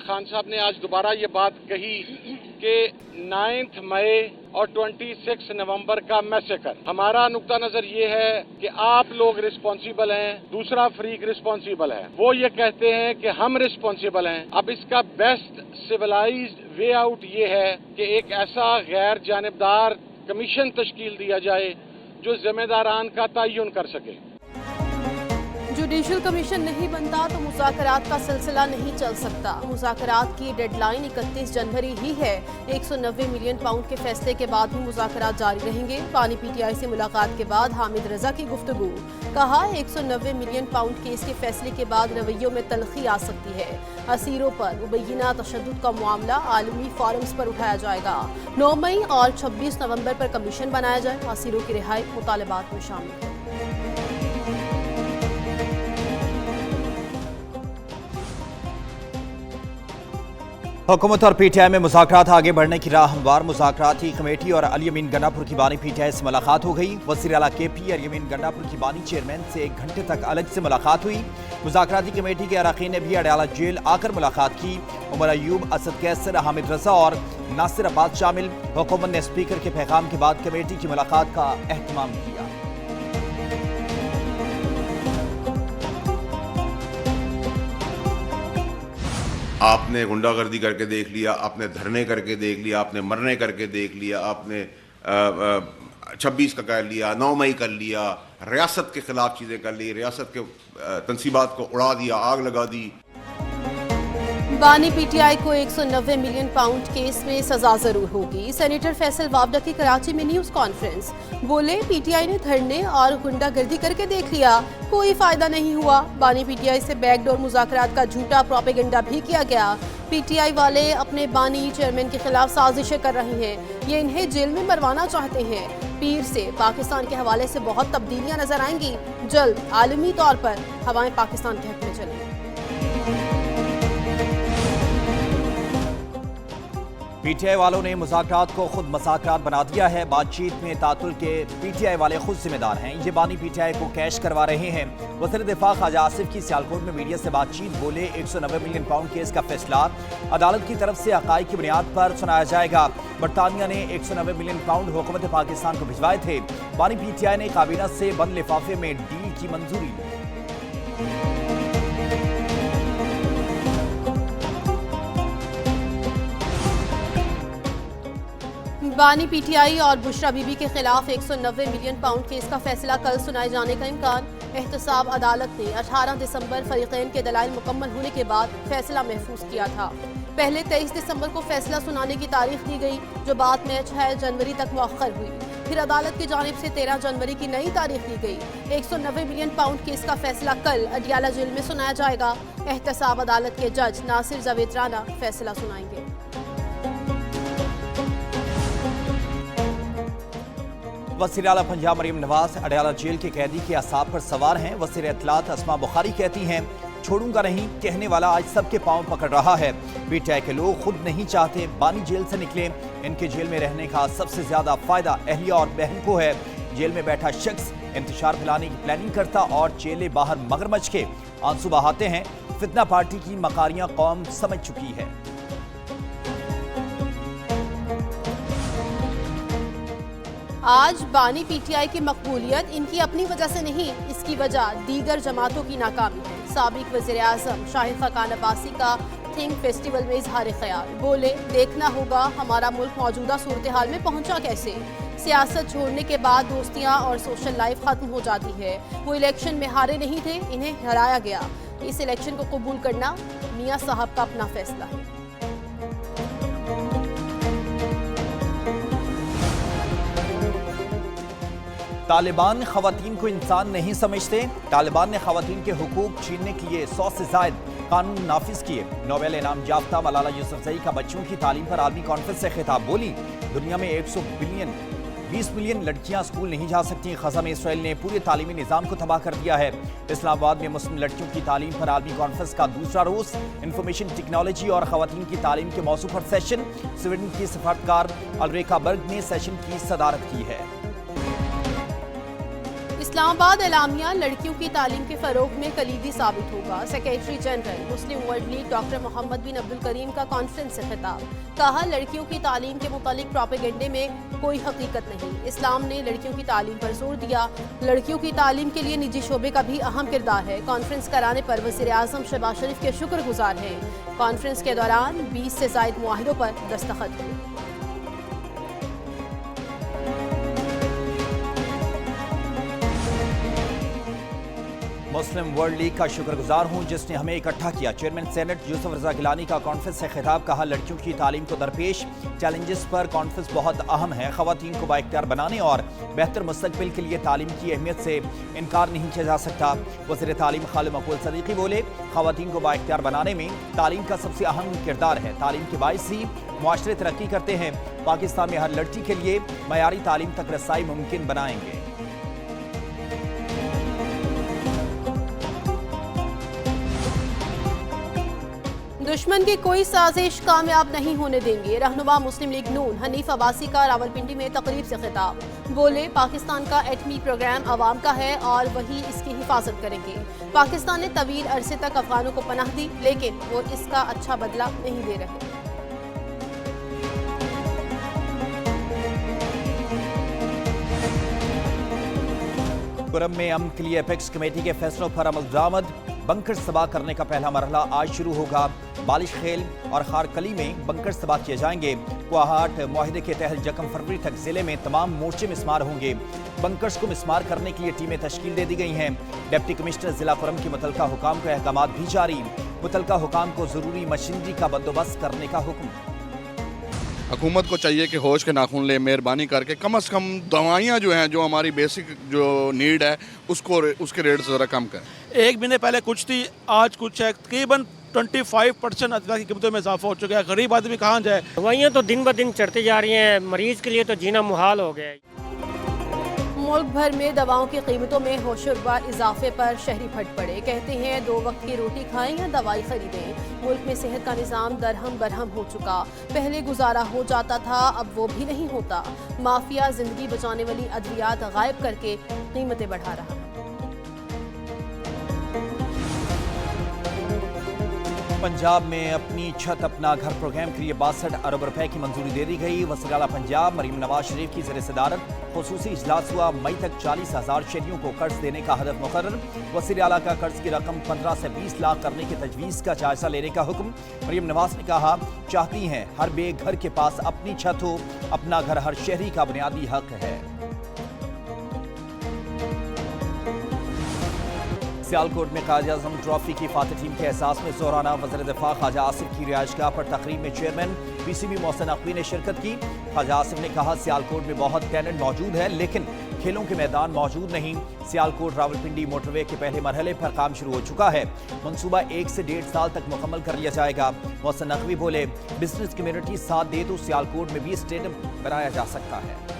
खान साहब ने आज दोबारा ये बात कही कि 9 मई और 26 नवंबर का मैसेकर। हमारा नुक्ता नजर ये है कि आप लोग रिस्पॉन्सिबल हैं, दूसरा फरीक रिस्पॉन्सिबल है। वो ये कहते हैं कि हम रिस्पॉन्सिबल हैं। अब इसका बेस्ट सिविलाइज्ड वे आउट ये है कि एक ऐसा गैर जानिबदार कमीशन तश्कील दिया जाए जो जिम्मेदारान का तयन कर सके। जुडिशल कमीशन नहीं बनता तो मुज़ाकरात का सिलसिला नहीं चल सकता। मुज़ाकरात की डेडलाइन 31 जनवरी ही है। 190 मिलियन पाउंड के फैसले के बाद भी मुज़ाकरात जारी रहेंगे। बानी पीटीआई से मुलाकात के बाद हामिद रजा की गुफ्तगू। कहा 190 मिलियन पाउंड केस के फैसले के बाद रवैयों में तलखी आ सकती है। असीरों पर मुबैना तशद्दुद का मामला आलमी फोरम्स पर उठाया जाएगा। 9 मई और 26 नवंबर पर कमीशन बनाया जाए। असीरों की रिहाई मुतालबात में शामिल है। हुकूमत और पीटीआई में मुज़ाकरात आगे बढ़ने की राह हमवार। मुज़ाकराती कमेटी और अली अमीन गन्नापुर की बानी पीटीआई से मुलाकात हो गई। वज़ीर आला केपी अली अमीन गन्नापुर की बानी चेयरमैन से 1 घंटे तक अलग से मुलाकात हुई। मुज़ाकराती कमेटी के अरकान ने भी अडयाला जेल आकर मुलाकात की। उमर अयूब, असद कैसर, हामिद रजा और नासिर अब्बास शामिल। हुकूमत ने स्पीकर के पैगाम के बाद कमेटी की मुलाकात का एहतमाम किया। आपने गुंडागर्दी करके देख लिया, आपने धरने करके देख लिया, आपने मरने करके देख लिया, आपने 26 का कर लिया, 9 मई कर लिया, रियासत के खिलाफ चीज़ें कर ली, रियासत के तनसीबात को उड़ा दिया, आग लगा दी। बानी पीटीआई को 190 मिलियन पाउंड केस में सजा जरूर होगी। सेनेटर फैसल वावडा की कराची में न्यूज कॉन्फ्रेंस। बोले पीटीआई ने धरने और गुंडागर्दी करके देख लिया, कोई फायदा नहीं हुआ। बानी पीटीआई से बैकडोर मुज़ाकरात का झूठा प्रोपेगेंडा भी किया गया। पीटीआई वाले अपने बानी चेयरमैन के खिलाफ साजिशें कर रहे हैं। ये इन्हें जेल में मरवाना चाहते हैं। पीर से पाकिस्तान के हवाले से बहुत तब्दीलियां नजर आएंगी। जल्द आलमी तौर पर हवाएं पाकिस्तान के हक में चलेंगी। पीटीआई वालों ने मुज़ाकरात को खुद मज़ाकरात बना दिया है। बातचीत में तातुल के पीटीआई वाले खुद जिम्मेदार हैं। ये बानी पीटीआई को कैश करवा रहे हैं। वज़ीर दिफा ख्वाजा आसिफ की सियालकोट में मीडिया से बातचीत। बोले 190 मिलियन पाउंड केस का फैसला अदालत की तरफ से हक़ाइक़ की बुनियाद पर सुनाया जाएगा। बरतानिया ने 190 मिलियन पाउंड हुकूमत पाकिस्तान को भिजवाए थे। बानी पीटीआई ने काबीना से बंद लिफाफे में डील की मंजूरी ली। बानी पीटीआई और बुशरा बीबी के खिलाफ 190 मिलियन पाउंड केस का फैसला कल सुनाए जाने का इम्कान। एहतसाब अदालत ने 18 दिसंबर फरीकैन के दलाइल मुकम्मल होने के बाद फैसला महफूज किया था। पहले 23 दिसंबर को फैसला सुनाने की तारीख दी गई, जो बाद में 6 जनवरी तक मुअख्खर हुई। फिर अदालत की जानिब से 13 जनवरी की नई तारीख दी गई। 190 मिलियन पाउंड केस का फैसला कल अडयाला जेल में सुनाया जाएगा। एहतसाब अदालत के जज नासिर जावेद राना फैसला सुनाएंगे। वज़ीर आला पंजाब मरीम नवाज अडयाला जेल के कैदी के असाब पर सवार हैं। वज़ीर इत्तलात अस्मा बुखारी कहती हैं, छोड़ूंगा नहीं कहने वाला आज सबके पांव पकड़ रहा है। पीटीआई के लोग खुद नहीं चाहते बानी जेल से निकले। इनके जेल में रहने का सबसे ज्यादा फायदा अहलिया और बहन को है। जेल में बैठा शख्स इंतशार फैलाने की प्लानिंग करता और चेले बाहर मगरमच्छ के आंसू बहाते हैं। फितना पार्टी की मकारियां कौम समझ चुकी है। आज बानी पीटीआई की मकबूलियत इनकी अपनी वजह से नहीं, इसकी वजह दीगर जमातों की नाकामी है। साबिक वज़ीर आज़म शाहिद खकान अब्बासी का थिंक फेस्टिवल में इजहार ख्याल। बोले देखना होगा हमारा मुल्क मौजूदा सूरत हाल में पहुंचा कैसे। सियासत छोड़ने के बाद दोस्तियां और सोशल लाइफ खत्म हो जाती है। वो इलेक्शन में हारे नहीं थे, इन्हें हराया गया। इस इलेक्शन को कबूल करना मियां साहब का अपना फैसला है। तालिबान ख़वातीन को इंसान नहीं समझते। तालिबान ने ख़वातीन के हुकूक छीनने के लिए 100 से ज़ायद कानून नाफिज किए। नोबेल इनाम याफ्ता मलाला यूसुफजई का बच्चों की तालीम पर आलमी कॉन्फ्रेंस से खिताब। बोली दुनिया में 20 मिलियन लड़कियां स्कूल नहीं जा सकती। ख़ज़ा में इसराइल ने पूरे तालीमी निज़ाम को तबाह कर दिया है। इस्लामाबाद में मुस्लिम लड़कियों की तालीम पर आलमी कॉन्फ्रेंस का दूसरा रोज़। इंफॉर्मेशन टेक्नोलॉजी और ख़वातीन की तालीम के मौजू पर सेशन। स्वीडन की सफारतकार अल्रेका बर्ग ने सेशन की सदारत की है। اسلام آباد اعلامیہ لڑکیوں کی تعلیم کے فروغ میں کلیدی ثابت ہوگا۔ Secretary general Muslim world league doctor محمد بن عبدالکریم کا کانفرنس سے خطاب، کہا لڑکیوں کی تعلیم کے متعلق پروپیگنڈے میں کوئی حقیقت نہیں، اسلام نے لڑکیوں کی تعلیم پر زور دیا، لڑکیوں کی تعلیم کے لیے نجی شعبے کا بھی اہم کردار ہے۔ کانفرنس کرانے پر وزیر اعظم شہباز شریف کے شکر گزار ہیں۔ کانفرنس کے دوران 20 سے زائد معاہدوں پر دستخط ہوئے۔ مسلم ورلڈ لیگ کا شکر گزار ہوں جس نے ہمیں اکٹھا کیا۔ چیئرمین سینٹ یوسف رضا گیلانی کا کانفرنس سے خطاب، کہا لڑکیوں کی تعلیم کو درپیش چیلنجز پر کانفرنس بہت اہم ہے، خواتین کو بااختیار بنانے اور بہتر مستقبل کے لیے تعلیم کی اہمیت سے انکار نہیں کیا جا سکتا۔ وزیر تعلیم خالد مقبول صدیقی بولے، خواتین کو بااختیار بنانے میں تعلیم کا سب سے اہم کردار ہے، تعلیم کے باعث ہی معاشرے ترقی کرتے ہیں۔ پاکستان میں ہر لڑکی کے لیے معیاری تعلیم تک رسائی ممکن بنائیں گے۔ دشمن کی کوئی سازش کامیاب نہیں ہونے دیں گے، رہنما مسلم لیگ نون حنیف عباسی کا راولپنڈی میں تقریب سے خطاب، بولے پاکستان کا ایٹمی پروگرام عوام کا ہے اور وہی اس کی حفاظت کریں گے۔ پاکستان نے طویل عرصے تک افغانوں کو پناہ دی لیکن وہ اس کا اچھا بدلہ نہیں دے رہے۔ کرم میں امن کے لیے اپیکس کمیٹی کے فیصلوں پر عمل درآمد، بنکر تباہ کرنے کا پہلا مرحلہ آج شروع ہوگا۔ بالش خیل اور خارکلی میں بنکر تباہ کیے جائیں گے۔ کوہاٹ معاہدے کے تحت 1 فروری تک ضلع میں تمام مورچے مسمار ہوں گے۔ بنکرز کو مسمار کرنے کے لیے ٹیمیں تشکیل دے دی گئی ہیں۔ ڈپٹی کمشنر ضلع کرم کی متعلقہ حکام کو احکامات بھی جاری، متعلقہ حکام کو ضروری مشینری کا بندوبست کرنے کا حکم۔ حکومت کو چاہیے کہ ہوش کے ناخن لے، مہربانی کر کے کم از کم دوائیاں جو ہیں جو ہماری بیسک جو نیڈ ہے اس کے ریٹ ذرا کم کریں۔ ایک مہینے پہلے کچھ تھی، آج کچھ ہے، تقریباً 25% ادویات کی قیمتوں میں اضافہ ہو چکا ہے۔ غریب آدمی کہاں جائے؟ دوائیاں تو دن بدن چڑھتی جا رہی ہیں، مریض کے لیے تو جینا محال ہو گیا ہے۔ ملک بھر میں دواؤں کی قیمتوں میں ہوشربا اضافے پر شہری پھٹ پڑے، کہتے ہیں 2 وقت کی روٹی کھائیں یا دوائی خریدیں۔ ملک میں صحت کا نظام درہم برہم ہو چکا، پہلے گزارا ہو جاتا تھا اب وہ بھی نہیں ہوتا۔ مافیا زندگی بچانے والی ادویات غائب کر کے قیمتیں بڑھا رہا ہے۔ پنجاب میں اپنی چھت اپنا گھر پروگرام کے لیے 62 ارب روپے کی منظوری دے دی گئی۔ وزیر اعلیٰ پنجاب مریم نواز شریف کی زیر صدارت خصوصی اجلاس ہوا، مئی تک 40,000 شہریوں کو قرض دینے کا ہدف مقرر۔ وزیر اعلیٰ کا قرض کی رقم 15 سے 20 لاکھ کرنے کی تجویز کا جائزہ لینے کا حکم۔ مریم نواز نے کہا، چاہتی ہیں ہر بے گھر کے پاس اپنی چھت ہو، اپنا گھر ہر شہری کا بنیادی حق ہے۔ سیالکوٹ میں قائد اعظم ٹرافی کی فاتح ٹیم کے احساس میں زہرانہ وزیر دفاع خواجہ آصف کی رہائش گاہ پر تقریب میں chairman P C B Mohsin Naqvi نے شرکت کی۔ خواجہ آصف نے کہا، سیالکوٹ میں بہت ٹیلنٹ موجود ہے لیکن کھیلوں کے میدان موجود نہیں۔ سیالکوٹ راولپنڈی موٹر وے کے پہلے مرحلے پر کام شروع ہو چکا ہے، منصوبہ 1 سے 1.5 سال تک مکمل کر لیا جائے گا۔ محسن نقوی بولے، بزنس کمیونٹی ساتھ دے تو سیالکوٹ میں بھی اسٹیڈیم بنایا جا سکتا ہے۔